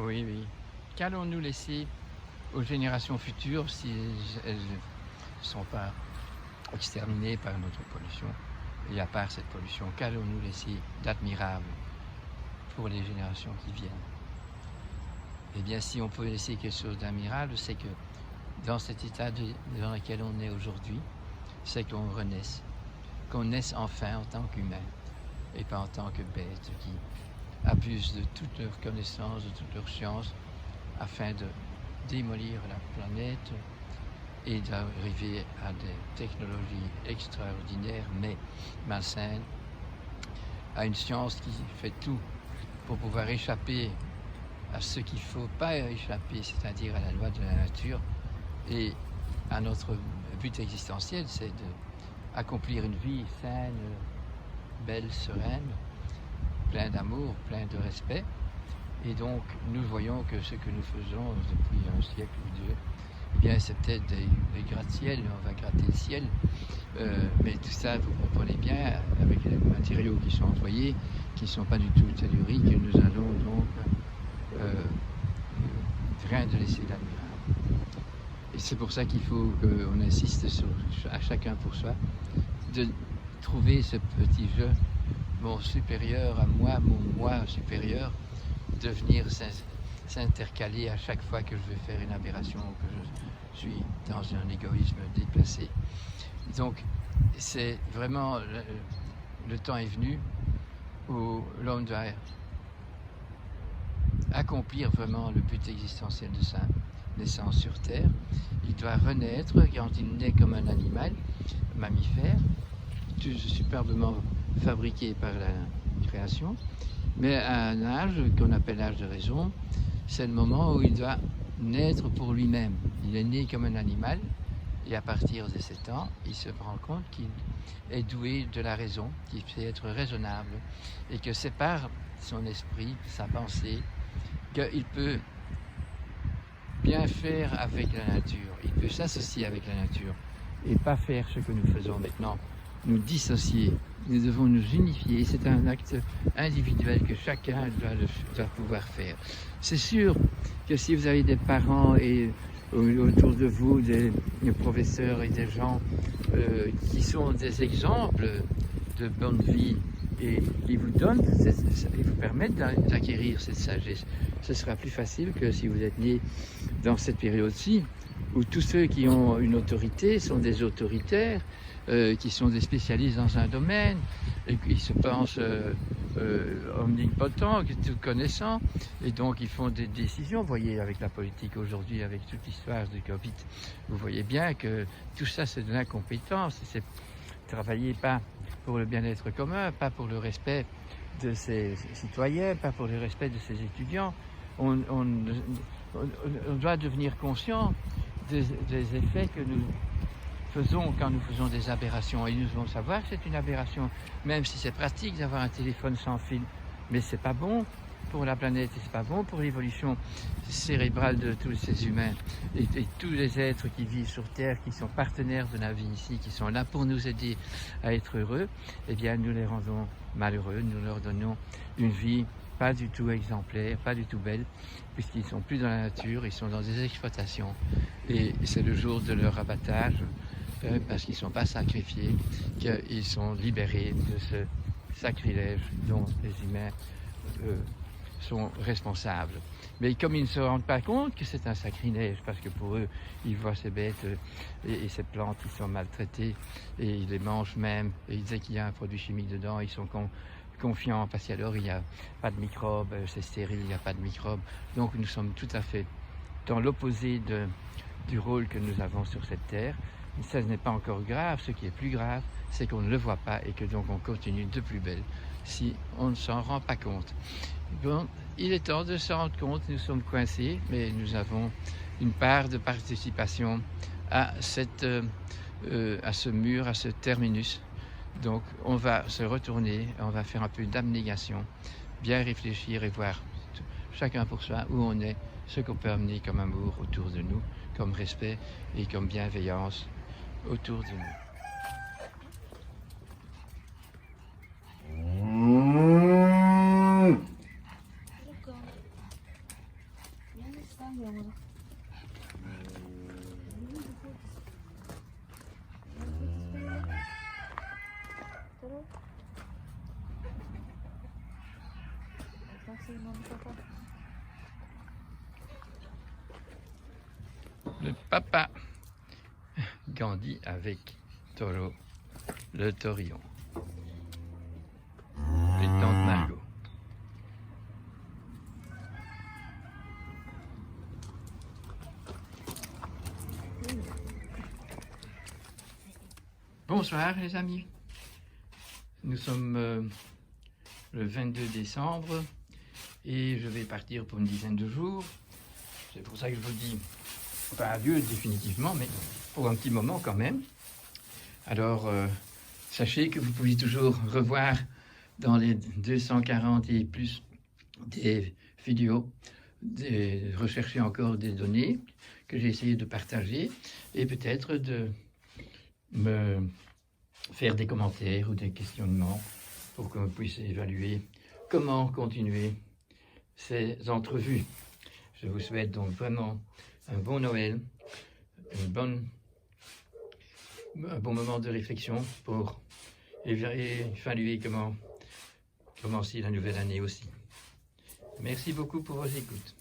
Oui, oui. Qu'allons-nous laisser aux générations futures si elles ne sont pas exterminées par notre pollution? Et à part cette pollution, qu'allons-nous laisser d'admirable pour les générations qui viennent? Eh bien, si on peut laisser quelque chose d'admirable, c'est que dans cet état dans lequel on est aujourd'hui, c'est qu'on renaisse, qu'on naisse enfin en tant qu'humain et pas en tant que bête qui abusent de toutes leurs connaissances, de toutes leurs sciences, afin de démolir la planète et d'arriver à des technologies extraordinaires mais malsaines, à une science qui fait tout pour pouvoir échapper à ce qu'il ne faut pas échapper, c'est-à-dire à la loi de la nature et à notre but existentiel, c'est d'accomplir une vie saine, belle, sereine, plein d'amour, plein de respect. Et donc, nous voyons que ce que nous faisons depuis un siècle ou deux, eh bien, c'est peut-être des gratte-ciel, on va gratter le ciel, mais tout ça, vous comprenez bien, avec les matériaux qui sont employés, qui ne sont pas du tout telluriques, nous allons donc rien de laisser d'admirable. Et c'est pour ça qu'il faut qu'on insiste à chacun pour soi, de trouver ce petit jeu, mon supérieur à moi, mon moi supérieur, de venir s'intercaler à chaque fois que je vais faire une aberration ou que je suis dans un égoïsme déplacé. Donc, c'est vraiment le temps est venu où l'homme doit accomplir vraiment le but existentiel de sa naissance sur Terre. Il doit renaître quand il naît comme un animal, mammifère, tout superbement fabriqué par la création, mais à un âge qu'on appelle l'âge de raison, c'est le moment où il doit naître pour lui-même. Il est né comme un animal, et à partir de 7 ans, il se rend compte qu'il est doué de la raison, qu'il sait être raisonnable, et que c'est par son esprit, sa pensée, qu'il peut bien faire avec la nature, il peut s'associer avec la nature, et pas faire ce que nous faisons maintenant, nous dissocier. Nous devons nous unifier, c'est un acte individuel que chacun doit pouvoir faire. C'est sûr que si vous avez des parents et autour de vous des professeurs et des gens qui sont des exemples de bonne vie et qui vous donnent, ils vous permettent d'acquérir cette sagesse, ce sera plus facile que si vous êtes né dans cette période-ci, où tous ceux qui ont une autorité sont des autoritaires, qui sont des spécialistes dans un domaine, et qui se pensent omnipotents, tout connaissants, et donc ils font des décisions. Vous voyez, avec la politique aujourd'hui, avec toute l'histoire du Covid, vous voyez bien que tout ça, c'est de l'incompétence, c'est travailler pas pour le bien-être commun, pas pour le respect de ses citoyens, pas pour le respect de ses étudiants. On doit devenir conscient des effets que nous faisons quand nous faisons des aberrations. Et nous devons savoir que c'est une aberration, même si c'est pratique d'avoir un téléphone sans fil. Mais c'est pas bon pour la planète et c'est pas bon pour l'évolution cérébrale de tous ces humains et tous les êtres qui vivent sur Terre, qui sont partenaires de la vie ici, qui sont là pour nous aider à être heureux. Eh bien, nous les rendons malheureux, nous leur donnons une vie pas du tout exemplaire, pas du tout belle, puisqu'ils ne sont plus dans la nature, ils sont dans des exploitations et c'est le jour de leur abattage, parce qu'ils ne sont pas sacrifiés, qu'ils sont libérés de ce sacrilège dont les humains sont responsables. Mais comme ils ne se rendent pas compte que c'est un sacrilège, parce que pour eux, ils voient ces bêtes et ces plantes qui sont maltraitées, et ils les mangent même, et dès qu'il y a un produit chimique dedans, ils sont confiants, parce qu'alors il n'y a pas de microbes, c'est stérile, il n'y a pas de microbes. Donc nous sommes tout à fait dans l'opposé du rôle que nous avons sur cette terre. Ça n'est pas encore grave, ce qui est plus grave, c'est qu'on ne le voit pas et que donc on continue de plus belle si on ne s'en rend pas compte. Bon, il est temps de se rendre compte, nous sommes coincés, mais nous avons une part de participation à ce mur, à ce terminus. Donc on va se retourner, on va faire un peu d'abnégation, bien réfléchir et voir chacun pour soi où on est, ce qu'on peut amener comme amour autour de nous, comme respect et comme bienveillance autour de nous. Le papa Gandhi avec Toro, le taurillon. Et tante Margot. Bonsoir les amis. Nous sommes le 22 décembre et je vais partir pour une dizaine de jours. C'est pour ça que je vous dis pas adieu définitivement, mais pour un petit moment quand même. Alors, sachez que vous pouvez toujours revoir dans les 240 et plus des vidéos, rechercher encore des données que j'ai essayé de partager et peut-être de me faire des commentaires ou des questionnements pour que vous puissiez évaluer comment continuer ces entrevues. Je vous souhaite donc vraiment un bon Noël, un bon moment de réflexion pour évaluer comment commencer la nouvelle année aussi. Merci beaucoup pour vos écoutes.